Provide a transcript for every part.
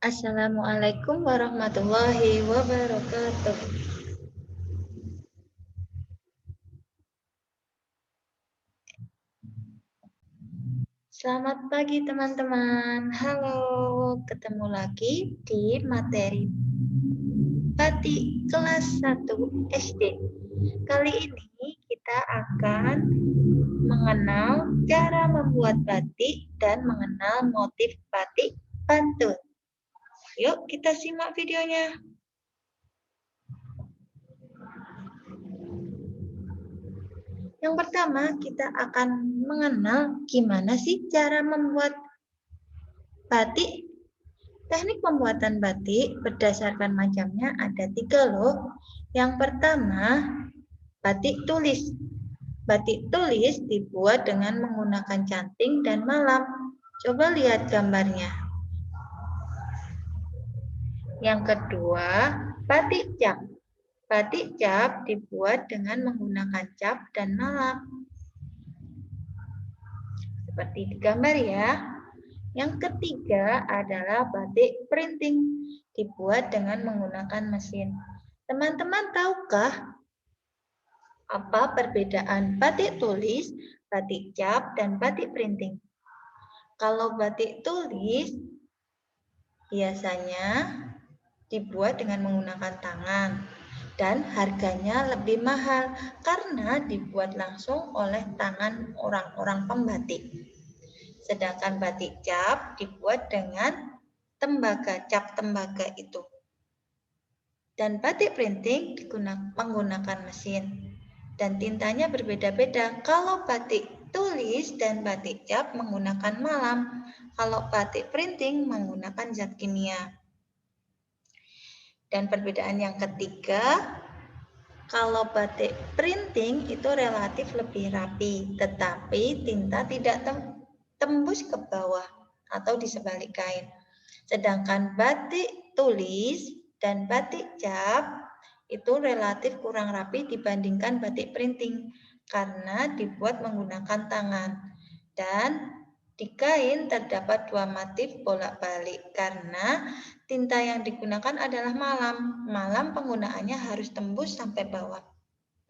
Assalamualaikum warahmatullahi wabarakatuh. Selamat pagi teman-teman. Halo, ketemu lagi di materi batik kelas 1 SD. Kali ini kita akan mengenal cara membuat batik dan mengenal motif batik Bantul. Yuk kita simak videonya. Yang pertama, kita akan mengenal gimana sih cara membuat batik. Teknik pembuatan batik berdasarkan macamnya ada 3 loh. Yang pertama, batik tulis. Batik tulis dibuat dengan menggunakan canting dan malam. Coba lihat gambarnya. Yang kedua, batik cap. Batik cap dibuat dengan menggunakan cap dan malam. Seperti di gambar ya. Yang ketiga adalah batik printing, dibuat dengan menggunakan mesin. Teman-teman tahukah apa perbedaan batik tulis, batik cap, dan batik printing? Kalau batik tulis biasanya dibuat dengan menggunakan tangan dan harganya lebih mahal karena dibuat langsung oleh tangan orang-orang pembatik. Sedangkan batik cap dibuat dengan tembaga, cap tembaga itu. Dan batik printing menggunakan mesin. Dan tintanya berbeda-beda. Kalau batik tulis dan batik cap menggunakan malam. Kalau batik printing menggunakan zat kimia. Dan perbedaan yang ketiga, kalau batik printing itu relatif lebih rapi, tetapi tinta tidak tembus ke bawah atau di sebalik kain. Sedangkan batik tulis dan batik cap itu relatif kurang rapi dibandingkan batik printing karena dibuat menggunakan tangan. Dan di kain terdapat 2 motif bolak-balik karena tinta yang digunakan adalah malam. Malam penggunaannya harus tembus sampai bawah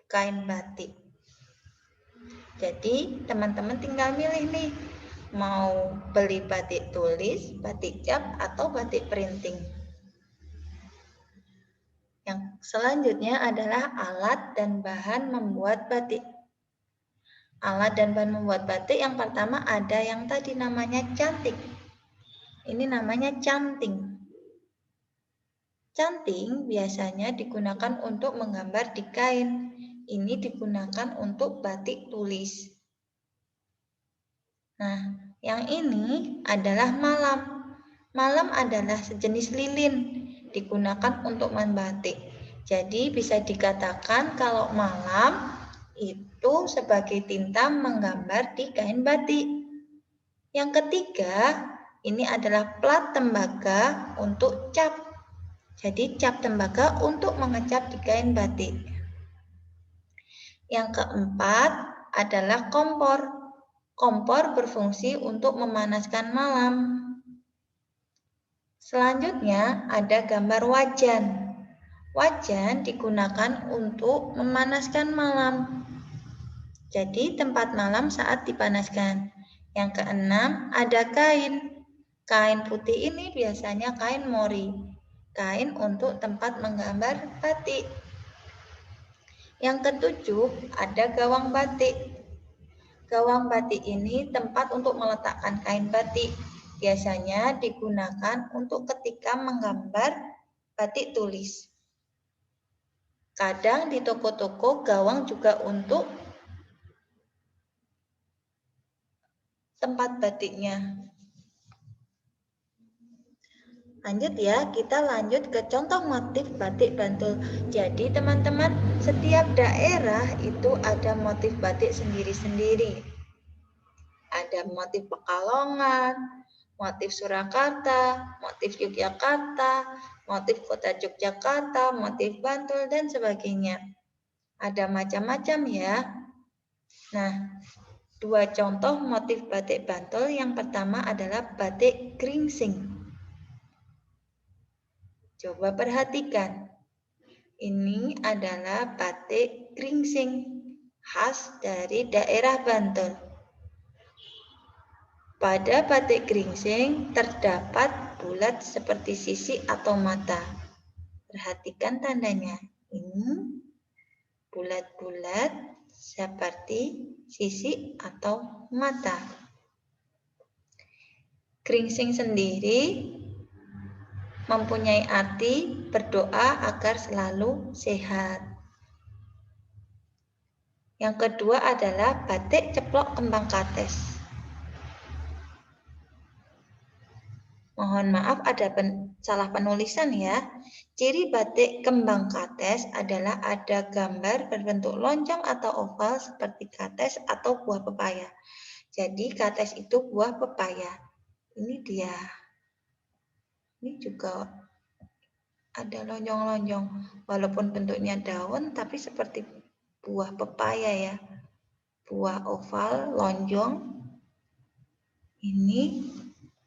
kain batik. Jadi teman-teman tinggal milih nih, mau beli batik tulis, batik cap, atau batik printing. Yang selanjutnya adalah alat dan bahan membuat batik. Alat dan bahan membuat batik yang pertama ada yang tadi namanya cantik. Ini namanya canting. Canting biasanya digunakan untuk menggambar di kain. Ini digunakan untuk batik tulis. Nah, yang ini adalah malam. Malam adalah sejenis lilin, digunakan untuk membatik. Jadi bisa dikatakan kalau malam itu sebagai tinta menggambar di kain batik. Yang ketiga, ini adalah plat tembaga untuk cap. Jadi cap tembaga untuk mengecap di kain batik. Yang keempat adalah kompor. Kompor berfungsi untuk memanaskan malam. Selanjutnya ada gambar wajan. Wajan digunakan untuk memanaskan malam. Jadi tempat malam saat dipanaskan. Yang keenam ada kain. Kain putih ini biasanya kain mori. Kain untuk tempat menggambar batik. Yang ketujuh ada gawang batik. Gawang batik ini tempat untuk meletakkan kain batik. Biasanya digunakan untuk ketika menggambar batik tulis. Kadang di toko-toko gawang juga untuk tempat batiknya. Lanjut ya, kita lanjut ke contoh motif batik Bantul. Jadi teman-teman, setiap daerah itu ada motif batik sendiri-sendiri. Ada motif Pekalongan, motif Surakarta, motif Yogyakarta, motif Kota Yogyakarta, motif Bantul, dan sebagainya. Ada macam-macam ya. Nah, 2 contoh motif batik Bantul. Yang pertama adalah batik geringsing. Coba perhatikan. Ini adalah batik geringsing khas dari daerah Bantul. Pada batik geringsing terdapat bulat seperti sisi atau mata. Perhatikan tandanya. Ini bulat-bulat seperti sisi atau mata. Geringsing sendiri mempunyai arti berdoa agar selalu sehat. Yang kedua adalah batik ceplok kembang kates. Mohon maaf ada salah penulisan ya. Ciri batik kembang kates adalah ada gambar berbentuk lonjong atau oval seperti kates atau buah pepaya. Jadi kates itu buah pepaya. Ini dia. Ini juga ada lonjong-lonjong. Walaupun bentuknya daun tapi seperti buah pepaya ya. Buah oval, lonjong. Ini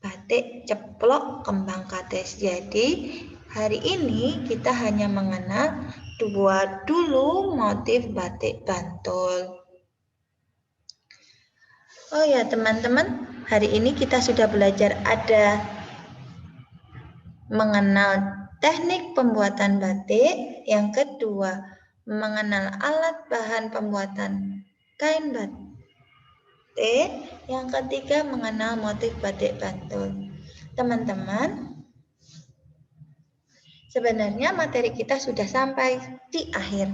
batik ceplok kembang kates. Jadi hari ini kita hanya mengenal dulu motif batik Bantul. Oh ya teman-teman, hari ini kita sudah belajar ada mengenal teknik pembuatan batik. Yang kedua, mengenal alat bahan pembuatan kain batik. Yang ketiga, mengenal motif batik Bantul. Teman-teman, sebenarnya materi kita sudah sampai di akhir.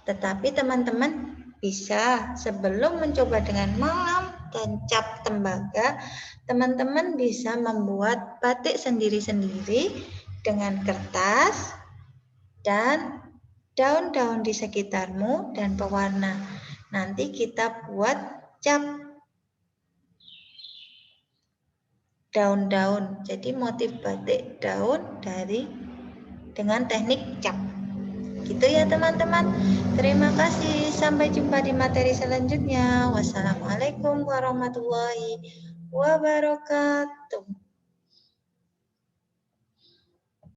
Tetapi teman-teman bisa sebelum mencoba dengan malam dan cap tembaga, teman-teman bisa membuat batik sendiri-sendiri dengan kertas dan daun-daun di sekitarmu dan pewarna. Nanti kita buat cap daun-daun. Jadi motif batik daun dengan teknik cap. Gitu ya teman-teman. Terima kasih. Sampai jumpa di materi selanjutnya. Wassalamualaikum warahmatullahi wabarakatuh.